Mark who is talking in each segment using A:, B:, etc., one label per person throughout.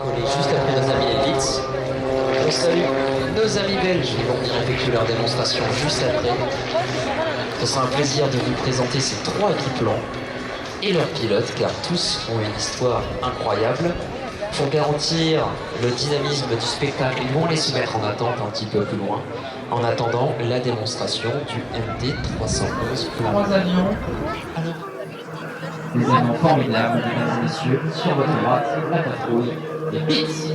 A: décoller juste après nos amis Elite. On salue nos amis belges qui vont venir effectuer leur démonstration juste après. Ce sera un plaisir de vous présenter ces trois équipements et leurs pilotes, car tous ont une histoire incroyable. Pour garantir le dynamisme du spectacle, ils vont les soumettre en attente un petit peu plus loin, en attendant la démonstration du MD-311.
B: Trois avions. Alors, des avions formidables, mesdames et messieurs. Sur votre droite, la patrouille des Beats.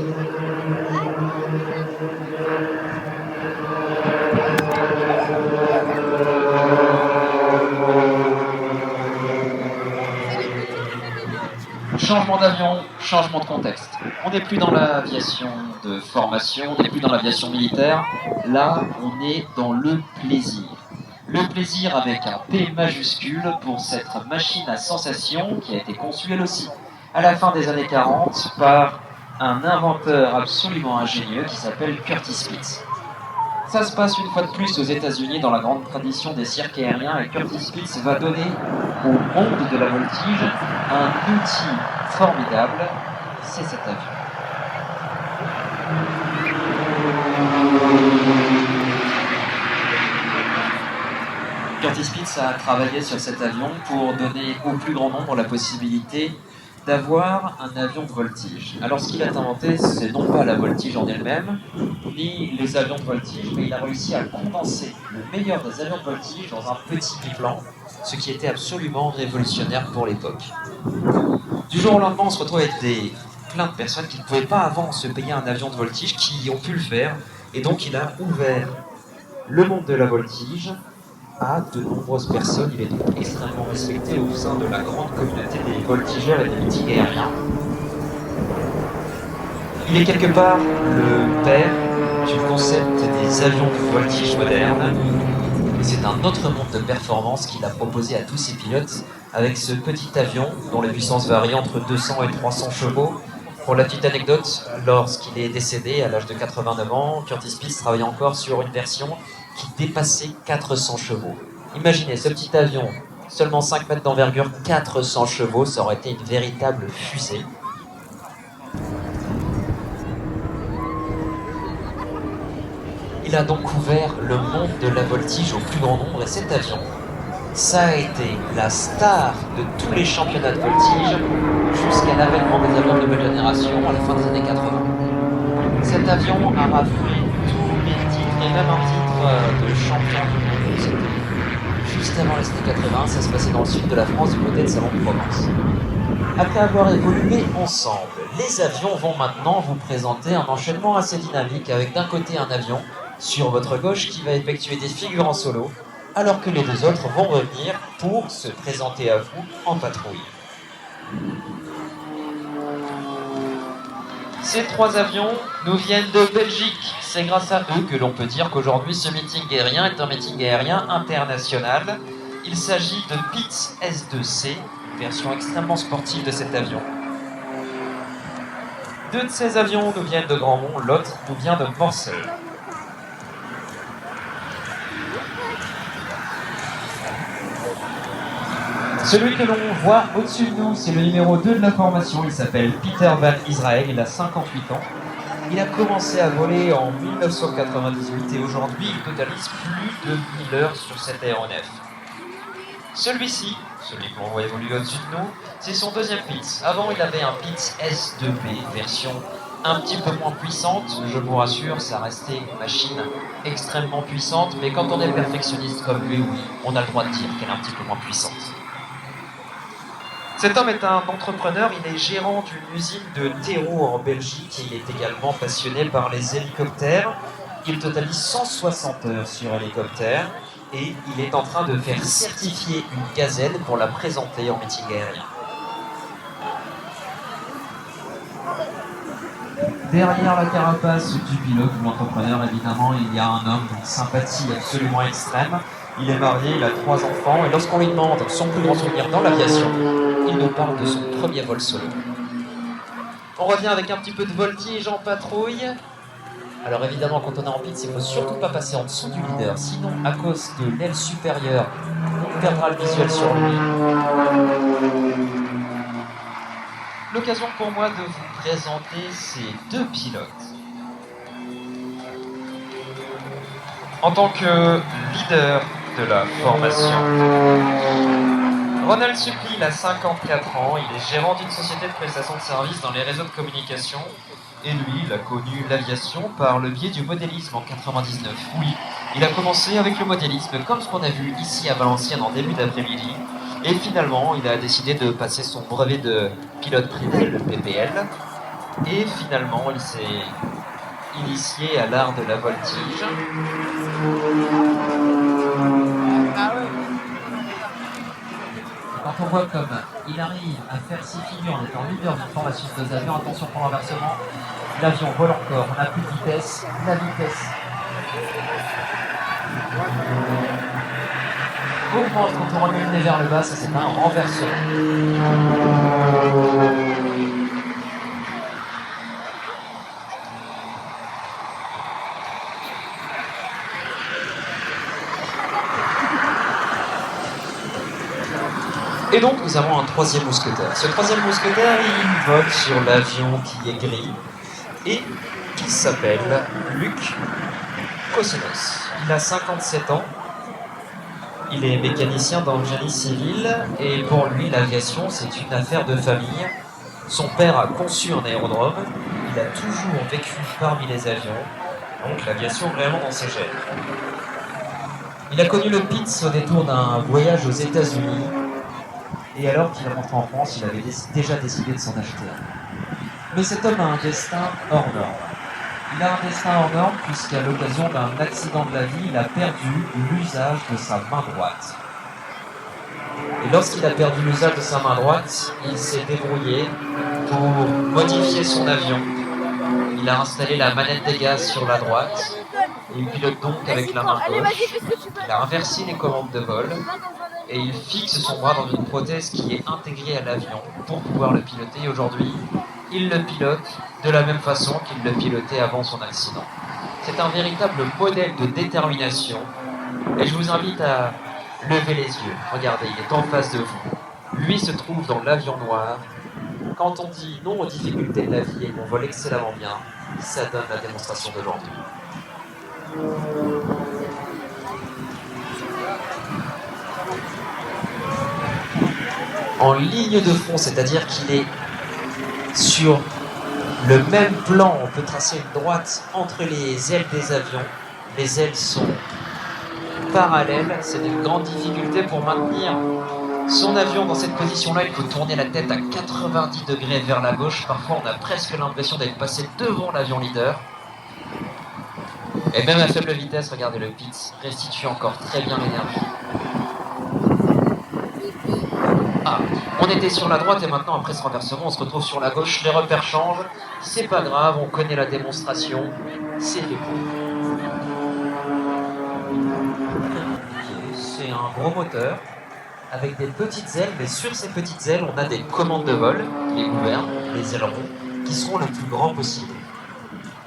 B: Changement d'avion, changement de contexte. On n'est plus dans l'aviation de formation, on n'est plus dans l'aviation militaire. Là, on est dans le plaisir. Le plaisir avec un P majuscule pour cette machine à sensation qui a été conçue elle aussi à la fin des années 40 par un inventeur absolument ingénieux qui s'appelle Curtis Spitz. Ça se passe une fois de plus aux États-Unis dans la grande tradition des cirques aériens, et Curtis Spitz va donner au monde de la voltige un outil formidable, c'est cet avion. Curtis Spitz a travaillé sur cet avion pour donner au plus grand nombre la possibilité d'avoir un avion de voltige. Alors ce qu'il a inventé, c'est non pas la voltige en elle-même, ni les avions de voltige, mais il a réussi à condenser le meilleur des avions de voltige dans un petit biplan, ce qui était absolument révolutionnaire pour l'époque. Du jour au lendemain, on se retrouve avec plein de personnes qui ne pouvaient pas avant se payer un avion de voltige, qui ont pu le faire, et donc il a ouvert le monde de la voltige à de nombreuses personnes. Il est donc extrêmement respecté au sein de la grande communauté des voltigeurs et des meetings aériens. Il est quelque part le père du concept des avions de voltige modernes. C'est un autre monde de performance qu'il a proposé à tous ses pilotes avec ce petit avion dont les puissances varient entre 200 et 300 chevaux. Pour la petite anecdote, lorsqu'il est décédé à l'âge de 89 ans, Curtis Spitz travaillait encore sur une version qui dépassait 400 chevaux. Imaginez ce petit avion, seulement 5 mètres d'envergure, 400 chevaux, ça aurait été une véritable fusée. Il a donc ouvert le monde de la voltige au plus grand nombre, et cet avion, ça a été la star de tous les championnats de voltige jusqu'à l'avènement des avions de nouvelle génération à la fin des années 80. Cet avion a raflé tous les titres, et même un titre de champion du monde. C'était juste avant les années 80, ça se passait dans le sud de la France, du côté de Salon-de-Provence. Après avoir évolué ensemble, les avions vont maintenant vous présenter un enchaînement assez dynamique avec d'un côté un avion sur votre gauche qui va effectuer des figures en solo, alors que les deux autres vont revenir pour se présenter à vous en patrouille. Ces trois avions nous viennent de Belgique. C'est grâce à eux que l'on peut dire qu'aujourd'hui ce meeting aérien est un meeting aérien international. Il s'agit de Pitts S2C, version extrêmement sportive de cet avion. Deux de ces avions nous viennent de Grandmont, l'autre nous vient de Morcel. Celui que l'on voit au-dessus de nous, c'est le numéro 2 de la formation. Il s'appelle Peter Van Israel, il a 58 ans. Il a commencé à voler en 1998 et aujourd'hui il totalise plus de 1000 heures sur cet aéronef. Celui-ci, celui que l'on voit évoluer au-dessus de nous, c'est son deuxième Pitts. Avant il avait un Pitts S2B, version un petit peu moins puissante. Je vous rassure, ça restait une machine extrêmement puissante, mais quand on est perfectionniste comme lui, oui, on a le droit de dire qu'elle est un petit peu moins puissante. Cet homme est un entrepreneur, il est gérant d'une usine de terreau en Belgique et il est également passionné par les hélicoptères. Il totalise 160 heures sur hélicoptère et il est en train de faire certifier une gazelle pour la présenter en meeting aérien. Derrière la carapace du pilote ou de l'entrepreneur, évidemment, il y a un homme d'une sympathie absolument extrême. Il est marié, il a 3 enfants et lorsqu'on lui demande son plus grand souvenir dans l'aviation, il nous parle de son premier vol solo. On revient avec un petit peu de voltige en patrouille. Alors évidemment, quand on est en piste, il ne faut surtout pas passer en dessous du leader, sinon à cause de l'aile supérieure, on perdra le visuel sur lui. L'occasion pour moi de vous présenter ces deux pilotes. En tant que leader de la formation, Ronald Supply, il a 54 ans, il est gérant d'une société de prestation de services dans les réseaux de communication. Et lui, il a connu l'aviation par le biais du modélisme en 99. Oui, il a commencé avec le modélisme, comme ce qu'on a vu ici à Valenciennes en début d'après-midi. Et finalement, il a décidé de passer son brevet de pilote privé, le PPL. Et finalement, il s'est initié à l'art de la voltige.
C: Quand on voit comme il arrive à faire ses figures en étant leader d'une formation de avions, attention pour l'enversement, l'avion vole encore, on n'a plus de vitesse, la vitesse augmente quand on remet le nez vers le bas, ça c'est un renversement.
B: Et donc nous avons un troisième mousquetaire. Ce troisième mousquetaire, il vole sur l'avion qui est gris et qui s'appelle Luc Kosenos. Il a 57 ans, il est mécanicien dans le génie civil et pour lui l'aviation c'est une affaire de famille. Son père a conçu un aérodrome, il a toujours vécu parmi les avions, donc l'aviation vraiment dans ses gènes. Il a connu le Pitts au détour d'un voyage aux États-Unis. Et alors qu'il rentre en France, il avait déjà décidé de s'en acheter un. Mais cet homme a un destin hors norme. Il a un destin hors norme puisqu'à l'occasion d'un accident de la vie, il a perdu l'usage de sa main droite. Et lorsqu'il a perdu l'usage de sa main droite, il s'est débrouillé pour modifier son avion. Il a installé la manette des gaz sur la droite et il pilote donc avec la main gauche. Il a inversé les commandes de vol. Et il fixe son bras dans une prothèse qui est intégrée à l'avion pour pouvoir le piloter. Et aujourd'hui, il le pilote de la même façon qu'il le pilotait avant son accident. C'est un véritable modèle de détermination. Et je vous invite à lever les yeux. Regardez, il est en face de vous. Lui se trouve dans l'avion noir. Quand on dit non aux difficultés de la vie et qu'on vole excellemment bien, ça donne la démonstration d'aujourd'hui. En ligne de front, c'est-à-dire qu'il est sur le même plan, on peut tracer une droite entre les ailes des avions. Les ailes sont parallèles, c'est une grande difficulté pour maintenir son avion dans cette position-là. Il faut tourner la tête à 90 degrés vers la gauche. Parfois, on a presque l'impression d'être passé devant l'avion leader. Et même à faible vitesse, regardez, le Pitts restitue encore très bien l'énergie. Ah, on était sur la droite et maintenant, après ce renversement, on se retrouve sur la gauche. Les repères changent. C'est pas grave, on connaît la démonstration. C'est fait pour. C'est un gros moteur avec des petites ailes, mais sur ces petites ailes, on a des commandes de vol, les gouvernes, les ailerons, qui seront le plus grands possible.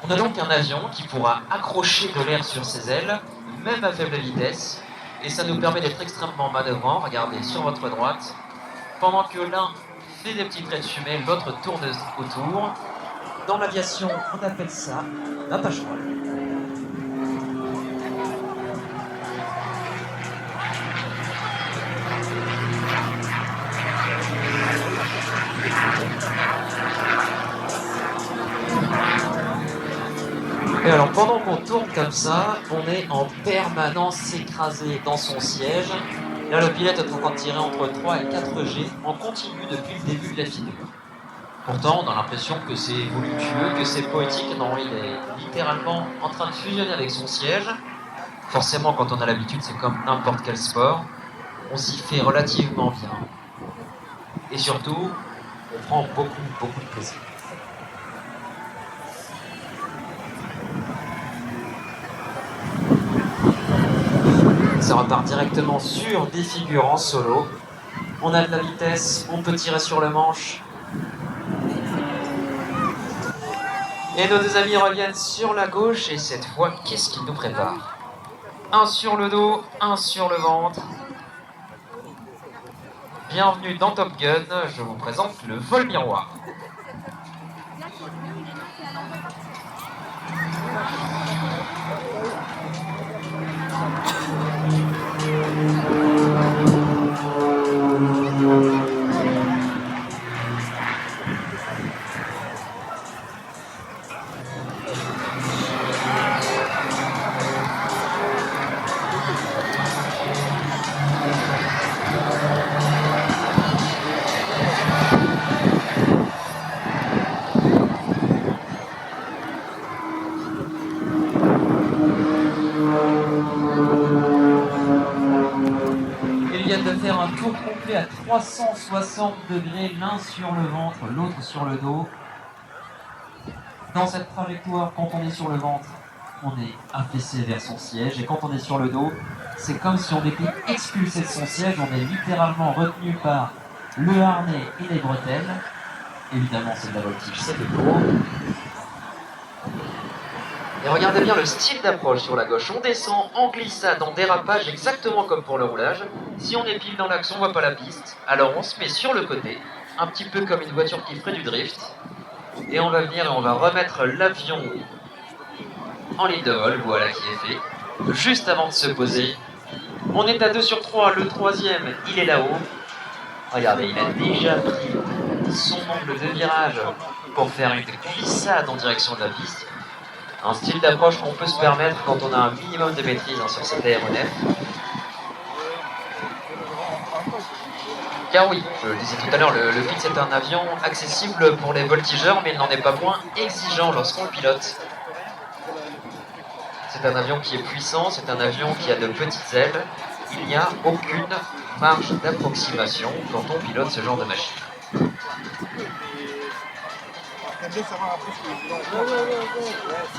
B: On a donc un avion qui pourra accrocher de l'air sur ses ailes, même à faible vitesse, et ça nous permet d'être extrêmement manœuvrant. Regardez, sur votre droite, pendant que l'un fait des petits traits de fumée, l'autre tourne autour. Dans l'aviation, on appelle ça un attache-voile. Et alors, pendant qu'on tourne comme ça, on est en permanence écrasé dans son siège. Là, le pilote est en train de tirer entre 3 et 4 G en continu depuis le début de la figure. Pourtant, on a l'impression que c'est voluptueux, que c'est poétique. Non, il est littéralement en train de fusionner avec son siège. Forcément, quand on a l'habitude, c'est comme n'importe quel sport. On s'y fait relativement bien. Et surtout, on prend beaucoup de plaisir. Ça repart directement sur des figures en solo. On a de la vitesse, on peut tirer sur le manche. Et nos deux amis reviennent sur la gauche et cette fois, qu'est-ce qu'ils nous préparent? Un sur le dos, un sur le ventre. Bienvenue dans Top Gun, je vous présente le vol miroir.
C: Ils viennent de faire un tour complet à 360 degrés, l'un sur le ventre, l'autre sur le dos. Dans cette trajectoire, quand on est sur le ventre, on est affaissé vers son siège, et quand on est sur le dos, c'est comme si on était expulsé de son siège, on est littéralement retenu par le harnais et les bretelles. Évidemment, c'est de la voltige, c'est de l'eau.
A: Et regardez bien le style d'approche sur la gauche. On descend en glissade, en dérapage, exactement comme pour le roulage. Si on est pile dans l'axe, on voit pas la piste. Alors on se met sur le côté, un petit peu comme une voiture qui ferait du drift. Et on va venir et on va remettre l'avion en ligne de vol, voilà qui est fait. Juste avant de se poser, on est à 2 sur 3, le troisième, il est là-haut. Regardez, il a déjà pris son angle de virage pour faire une glissade en direction de la piste. Un style d'approche qu'on peut se permettre quand on a un minimum de maîtrise sur cet aéronef. Car oui, je le disais tout à l'heure, le Pitts est un avion accessible pour les voltigeurs, mais il n'en est pas moins exigeant lorsqu'on le pilote. C'est un avion qui est puissant, c'est un avion qui a de petites ailes. Il n'y a aucune marge d'approximation quand on pilote ce genre de machine.
D: J'aimerais savoir après ce que